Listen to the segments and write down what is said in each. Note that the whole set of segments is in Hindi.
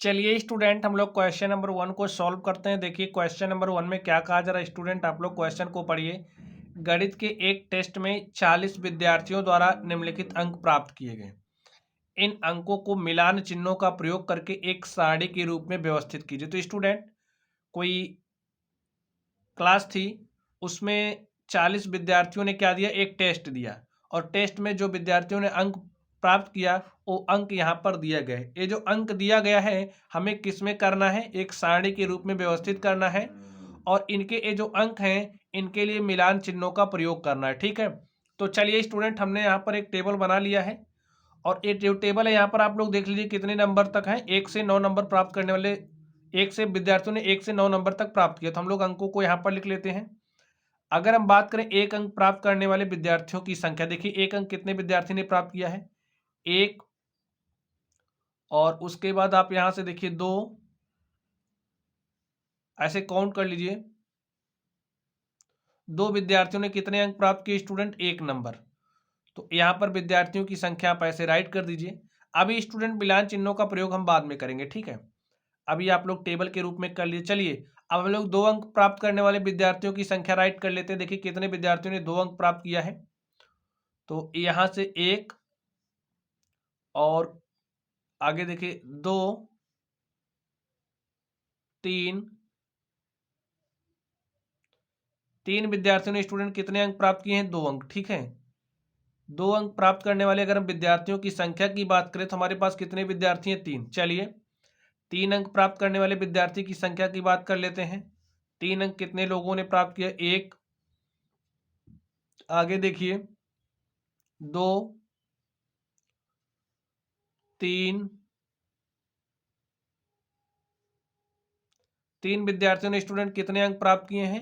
चलिए स्टूडेंट, हम लोग क्वेश्चन नंबर 1 को सॉल्व करते हैं। देखिए क्वेश्चन नंबर 1 में क्या कहा जा रहा है। स्टूडेंट आप लोग क्वेश्चन को पढ़िए। गणित के एक टेस्ट में 40 विद्यार्थियों द्वारा निम्नलिखित अंक प्राप्त किए गए। इन अंकों को मिलान चिन्हों का प्रयोग करके एक सारणी के रूप में व्यवस्थित कीजिए। तो स्टूडेंट, कोई क्लास थी, उसमें 40 विद्यार्थियों ने क्या दिया, एक टेस्ट दिया, और टेस्ट में जो विद्यार्थियों ने अंक प्राप्त किया वो अंक यहाँ पर दिया गया है। ये जो अंक दिया गया है हमें किस में करना है, एक सारणी के रूप में व्यवस्थित करना है, और इनके ये जो अंक हैं इनके लिए मिलान चिन्हों का प्रयोग करना है। ठीक है, तो चलिए स्टूडेंट, हमने यहाँ पर एक टेबल बना लिया है, और ये जो टेबल है यहाँ पर आप लोग देख लीजिए कितने नंबर तक हैं। 1 से 9 नंबर प्राप्त करने वाले, एक से विद्यार्थियों ने 1 से 9 नंबर तक प्राप्त किया, तो हम लोग अंकों को यहाँ पर लिख लेते हैं। अगर हम बात करें एक अंक प्राप्त करने वाले विद्यार्थियों की संख्या, देखिए एक अंक कितने विद्यार्थी ने प्राप्त किया है, एक, और उसके बाद आप यहां से देखिए 2, ऐसे काउंट कर लीजिए। 2 विद्यार्थियों ने कितने अंक प्राप्त किए स्टूडेंट, 1 नंबर। तो यहाँ पर विद्यार्थियों की संख्या आप ऐसे राइट कर दीजिए। अभी स्टूडेंट मिलान चिन्हों का प्रयोग हम बाद में करेंगे, ठीक है। अभी आप लोग टेबल के रूप में कर लिए। चलिए अब हम लोग 2 अंक प्राप्त करने वाले विद्यार्थियों की संख्या राइट कर लेते हैं। देखिए कितने विद्यार्थियों ने 2 अंक प्राप्त किया है, तो यहां से 1, और आगे देखिए 2, 3, 3 विद्यार्थियों ने स्टूडेंट कितने अंक प्राप्त किए हैं, 2 अंक। ठीक है, 2 अंक प्राप्त करने वाले अगर हम विद्यार्थियों की संख्या की बात करें तो हमारे पास कितने विद्यार्थी हैं, 3। चलिए 3 अंक प्राप्त करने वाले विद्यार्थी की संख्या की बात कर लेते हैं। 3 अंक कितने लोगों ने प्राप्त किया, 1, आगे देखिए 2, 3, 3 विद्यार्थियों ने स्टूडेंट कितने अंक प्राप्त किए हैं,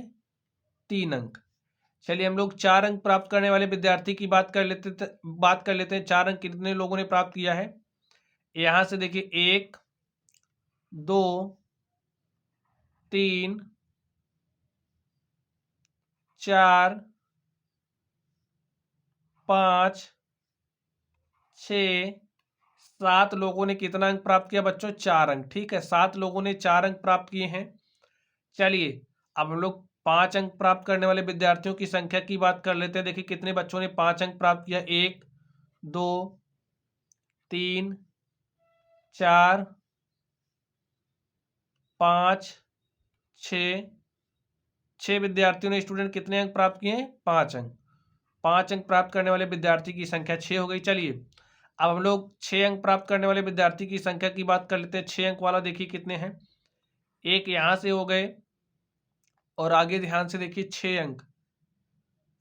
3 अंक। चलिए हम लोग 4 अंक प्राप्त करने वाले विद्यार्थी की बात कर लेते हैं। 4 अंक कितने लोगों ने प्राप्त किया है, यहां से देखिए 1, 2, 3, 4, 5, 6, 7 लोगों ने कितना अंक प्राप्त किया बच्चों, 4 अंक। ठीक है, 7 लोगों ने 4 अंक प्राप्त किए हैं। चलिए अब हम लोग 5 अंक प्राप्त करने वाले विद्यार्थियों की संख्या की बात कर लेते हैं। देखिए कितने बच्चों ने 5 अंक प्राप्त किया, 1, 2, 3, 4, 5, 6, 6 विद्यार्थियों ने स्टूडेंट कितने अंक प्राप्त किए हैं, 5 अंक। 5 अंक प्राप्त करने वाले विद्यार्थी की संख्या 6 हो गई। चलिए अब हम लोग 6 अंक प्राप्त करने वाले विद्यार्थी की संख्या की बात कर लेते हैं। 6 अंक वाला देखिए कितने हैं, एक यहां से हो गए, और आगे ध्यान से देखिए 6 अंक,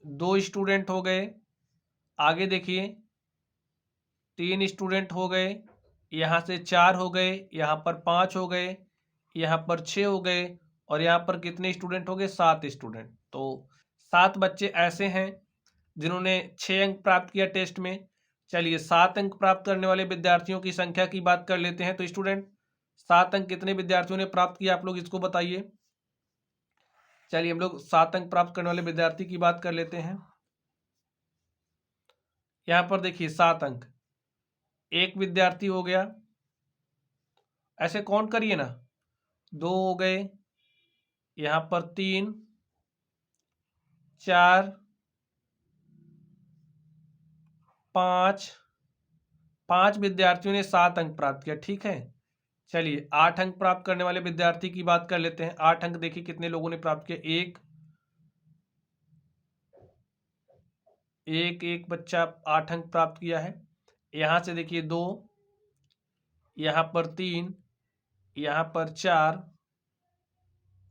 2 स्टूडेंट हो गए, आगे देखिए 3 स्टूडेंट हो गए, यहाँ से 4 हो गए, यहाँ पर 5 हो गए, यहाँ पर 6 हो गए, और यहाँ पर कितने स्टूडेंट हो गए, 7 स्टूडेंट। तो 7 बच्चे ऐसे हैं जिन्होंने 6 अंक प्राप्त किया टेस्ट में। चलिए 7 अंक प्राप्त करने वाले विद्यार्थियों की संख्या की बात कर लेते हैं। तो स्टूडेंट 7 अंक कितने विद्यार्थियों ने प्राप्त किया, आप लोग इसको बताइए। चलिए हम लोग 7 अंक प्राप्त करने वाले विद्यार्थी की बात कर लेते हैं। यहाँ पर देखिए 7 अंक, एक विद्यार्थी हो गया, ऐसे काउंट करिए ना, 2 हो गए, यहाँ पर 3, 4, 5, 5 विद्यार्थियों ने 7 अंक प्राप्त किया। ठीक है, चलिए 8 अंक प्राप्त करने वाले विद्यार्थी की बात कर लेते हैं। 8 अंक देखिए कितने लोगों ने प्राप्त किया, एक बच्चा 8 अंक प्राप्त किया है। यहाँ से देखिए 2, यहाँ पर 3, यहाँ पर 4,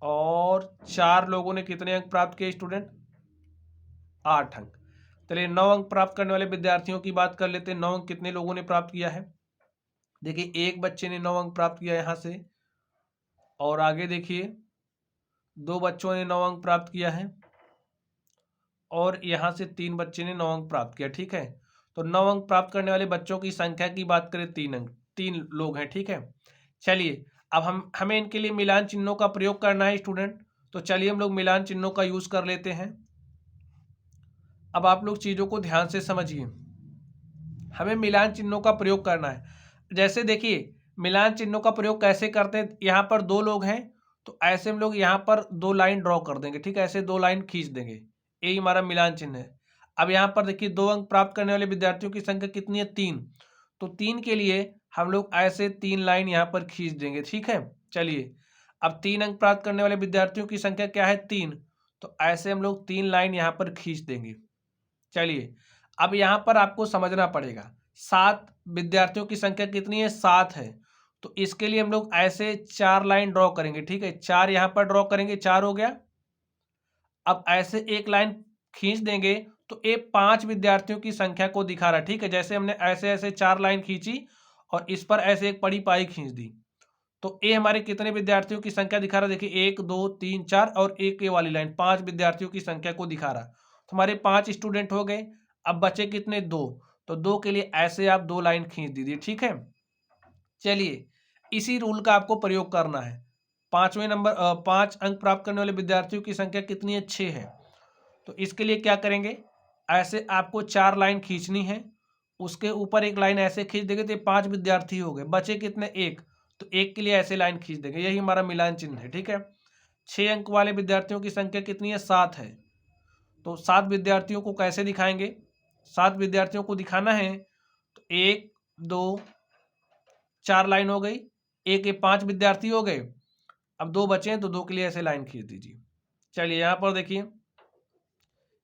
और 4 लोगों ने कितने अंक प्राप्त किए स्टूडेंट, 8 अंक। चलिए 9 अंक प्राप्त करने वाले विद्यार्थियों की बात कर लेते हैं। 9 अंक कितने लोगों ने प्राप्त किया है, देखिए एक बच्चे ने 9 अंक प्राप्त किया यहाँ से, और आगे देखिए 2 बच्चों ने 9 अंक प्राप्त किया है, और यहाँ से 3 बच्चे ने 9 अंक प्राप्त किया। ठीक है, तो 9 अंक प्राप्त करने वाले बच्चों की संख्या की बात करें, 3 अंक, 3 लोग हैं। ठीक है, चलिए अब हमें इनके लिए मिलान चिन्हों का प्रयोग करना है स्टूडेंट। तो चलिए हम लोग मिलान चिन्हों का यूज कर लेते हैं। अब आप लोग चीजों को ध्यान से समझिए, हमें मिलान चिन्हों का प्रयोग करना है। जैसे देखिए मिलान चिन्हों का प्रयोग कैसे करते हैं, यहाँ पर दो लोग हैं तो ऐसे हम लोग यहाँ पर दो लाइन ड्रॉ कर देंगे, ठीक है, ऐसे दो लाइन खींच देंगे, यही हमारा मिलान चिन्ह है। अब यहाँ पर देखिए 2 अंक प्राप्त करने वाले विद्यार्थियों की संख्या कितनी है, 3, तो 3 के लिए हम लोग ऐसे 3 लाइन यहाँ पर खींच देंगे, ठीक है। चलिए अब 3 अंक प्राप्त करने वाले विद्यार्थियों की संख्या क्या है, 3, तो ऐसे हम लोग 3 लाइन यहाँ पर खींच देंगे। चलिए अब यहाँ पर आपको समझना पड़ेगा, 7 विद्यार्थियों की संख्या कितनी है, 7 है, तो इसके लिए हम लोग ऐसे 4 लाइन ड्रॉ करेंगे, ठीक है, 4 यहाँ पर ड्रॉ करेंगे, 4 हो गया। अब ऐसे एक लाइन खींच देंगे तो ये 5 विद्यार्थियों की संख्या को दिखा रहा है, ठीक है, जैसे हमने ऐसे ऐसे 4 लाइन खींची और इस पर ऐसे एक बड़ी पाई खींच दी, तो ये हमारे कितने विद्यार्थियों की संख्या दिखा रहा है, देखिए 1 2 3 4 और एक ये वाली लाइन 5 विद्यार्थियों की संख्या को दिखा रहा। तो हमारे 5 स्टूडेंट हो गए। अब बचे कितने, 2, तो 2 के लिए ऐसे आप 2 लाइन खींच दीजिए, ठीक है। चलिए इसी रूल का आपको प्रयोग करना है। 5वें नंबर 5 अंक प्राप्त करने वाले विद्यार्थियों की संख्या कितनी है, 6 है, तो इसके लिए क्या करेंगे, ऐसे आपको 4 लाइन खींचनी है, उसके ऊपर एक लाइन ऐसे खींच देंगे तो 5 विद्यार्थी हो गए, बचे कितने, 1, तो 1 के लिए ऐसे लाइन खींच देंगे, यही हमारा मिलान चिन्ह है, ठीक है। 6 अंक वाले विद्यार्थियों की संख्या कितनी है, 7 है, तो 7 विद्यार्थियों को कैसे दिखाएंगे, 7 विद्यार्थियों को दिखाना है तो 1 2 4 लाइन हो गई, एक 5 विद्यार्थी हो गए। अब 2 बचे हैं तो 2 के लिए ऐसे लाइन खींच दीजिए। चलिए यहाँ पर देखिए,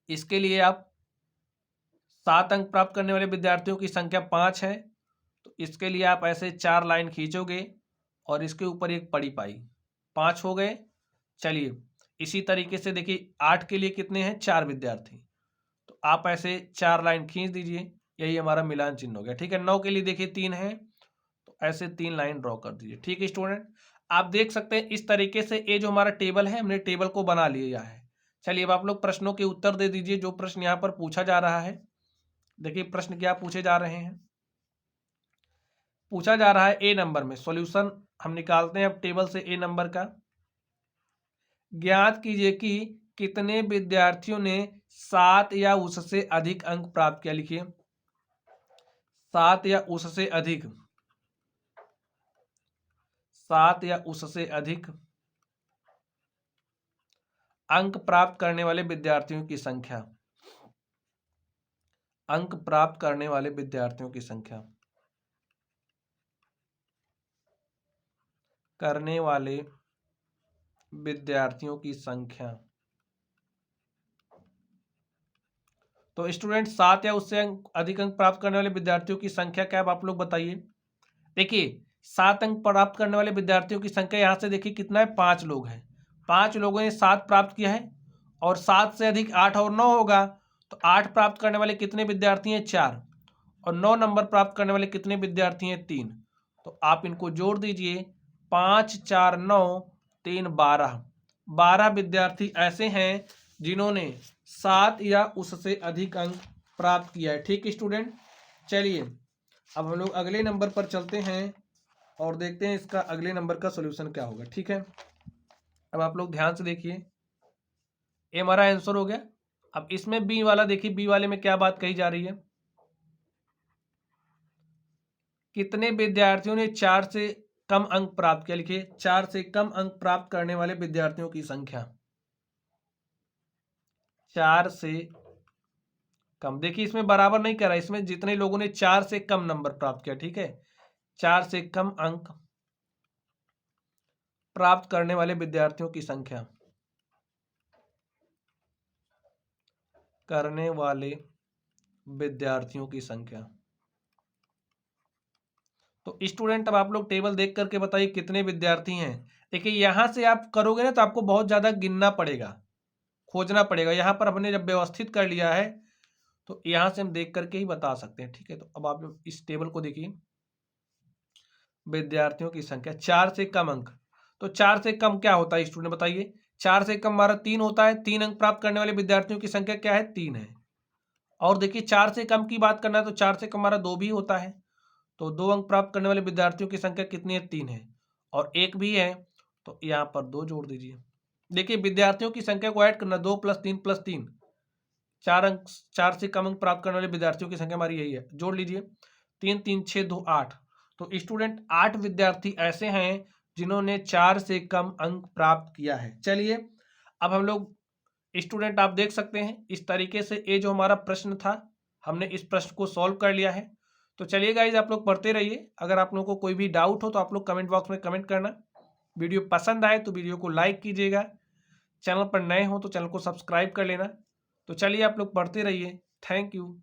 इसके लिए आप 7 अंक प्राप्त करने वाले विद्यार्थियों की संख्या 5 है, तो इसके लिए आप ऐसे 4 लाइन खींचोगे और इसके ऊपर एक पड़ी पाई, 5 हो गए। चलिए इसी तरीके से देखिए 8 के लिए कितने हैं, 4 विद्यार्थी, तो आप ऐसे 4 लाइन खींच दीजिए, यही हमारा मिलान चिन्ह हो गया, ठीक है। 9 के लिए देखिए 3 है, तो ऐसे 3 लाइन ड्रॉ कर दीजिए, ठीक है स्टूडेंट। आप देख सकते हैं इस तरीके से ये जो हमारा टेबल है, हमने टेबल को बना लिया है। चलिए अब आप लोग प्रश्नों के उत्तर दे दीजिए, जो प्रश्न यहाँ पर पूछा जा रहा है। देखिए प्रश्न क्या पूछे जा रहे हैं, पूछा जा रहा है ए नंबर में सॉल्यूशन हम निकालते हैं अब टेबल से ए नंबर का। ज्ञात कीजिए कि कितने विद्यार्थियों ने 7 या उससे अधिक अंक प्राप्त किया, लिखिए 7 या उससे अधिक, 7 या उससे अधिक अंक प्राप्त करने वाले विद्यार्थियों की संख्या, अंक प्राप्त करने वाले विद्यार्थियों की संख्या, करने वाले विद्यार्थियों की संख्या। तो स्टूडेंट 7 या उससे अधिक अंक प्राप्त करने वाले विद्यार्थियों की संख्या क्या है, आप लोग बताइए। देखिए 7 अंक प्राप्त करने वाले विद्यार्थियों की संख्या यहाँ से देखिए कितना है, 5 लोग हैं, 5 लोगों ने 7 प्राप्त किया है और 7 से अधिक 8 और 9 होगा, तो 8 प्राप्त करने वाले कितने विद्यार्थी हैं, 4, और 9 नंबर प्राप्त करने वाले कितने विद्यार्थी हैं, 3, तो आप इनको जोड़ दीजिए, 5 4 9 3 12, 12 विद्यार्थी ऐसे हैं जिन्होंने 7 या उससे अधिक अंक प्राप्त किया है, ठीक स्टूडेंट। चलिए अब हम लोग अगले नंबर पर चलते हैं और देखते हैं इसका अगले नंबर का सॉल्यूशन क्या होगा, ठीक है। अब आप लोग ध्यान से देखिए, ये हमारा आंसर हो गया। अब इसमें बी वाला देखिए, बी वाले में क्या बात कही जा रही है, कितने विद्यार्थियों ने 4 से कम अंक प्राप्त किया, लिखिए 4 से कम अंक प्राप्त करने वाले विद्यार्थियों की संख्या, 4 से कम। देखिए इसमें बराबर नहीं कर रहा, इसमें जितने लोगों ने 4 से कम नंबर प्राप्त किया, ठीक है, 4 से कम अंक प्राप्त करने वाले विद्यार्थियों की संख्या, करने वाले विद्यार्थियों की संख्या। तो स्टूडेंट अब आप लोग टेबल देख करके बताइए कितने विद्यार्थी हैं। देखिए यहां से आप करोगे ना तो आपको बहुत ज्यादा गिनना पड़ेगा, खोजना पड़ेगा। यहाँ पर हमने जब व्यवस्थित कर लिया है तो यहां से हम देख करके ही बता सकते हैं, ठीक है। तो अब आप लोग इस टेबल को देखिए, विद्यार्थियों की संख्या 4 से कम अंक, तो 4 से कम क्या होता है स्टूडेंट बताइए, 4 से कम हमारा 3 होता है, 3 अंक प्राप्त करने वाले विद्यार्थियों की संख्या क्या है, 3 है। और देखिए 4 से कम की बात करना है तो 4 से कम हमारा 2 भी होता है, तो 2 अंक प्राप्त करने वाले विद्यार्थियों की संख्या कितनी है, 3 है, और 1 भी है, तो यहाँ पर 2 जोड़ दीजिए। देखिए विद्यार्थियों की संख्या को ऐड करना, 2 + 3 + 3, 4 अंक, 4 से कम अंक प्राप्त करने वाले विद्यार्थियों की संख्या हमारी यही है, जोड़ लीजिए, 3 3 6 2 8, तो स्टूडेंट 8 विद्यार्थी ऐसे हैं जिन्होंने 4 से कम अंक प्राप्त किया है। चलिए अब हम लोग स्टूडेंट आप देख सकते हैं इस तरीके से ये जो हमारा प्रश्न था हमने इस प्रश्न को सॉल्व कर लिया है। तो चलिए गाइज आप लोग पढ़ते रहिए। अगर आप लोगों को कोई भी डाउट हो तो आप लोग कमेंट बॉक्स में कमेंट करना। वीडियो पसंद आए तो वीडियो को लाइक कीजिएगा। चैनल पर नए हो तो चैनल को सब्सक्राइब कर लेना। तो चलिए आप लोग पढ़ते रहिए। Thank you.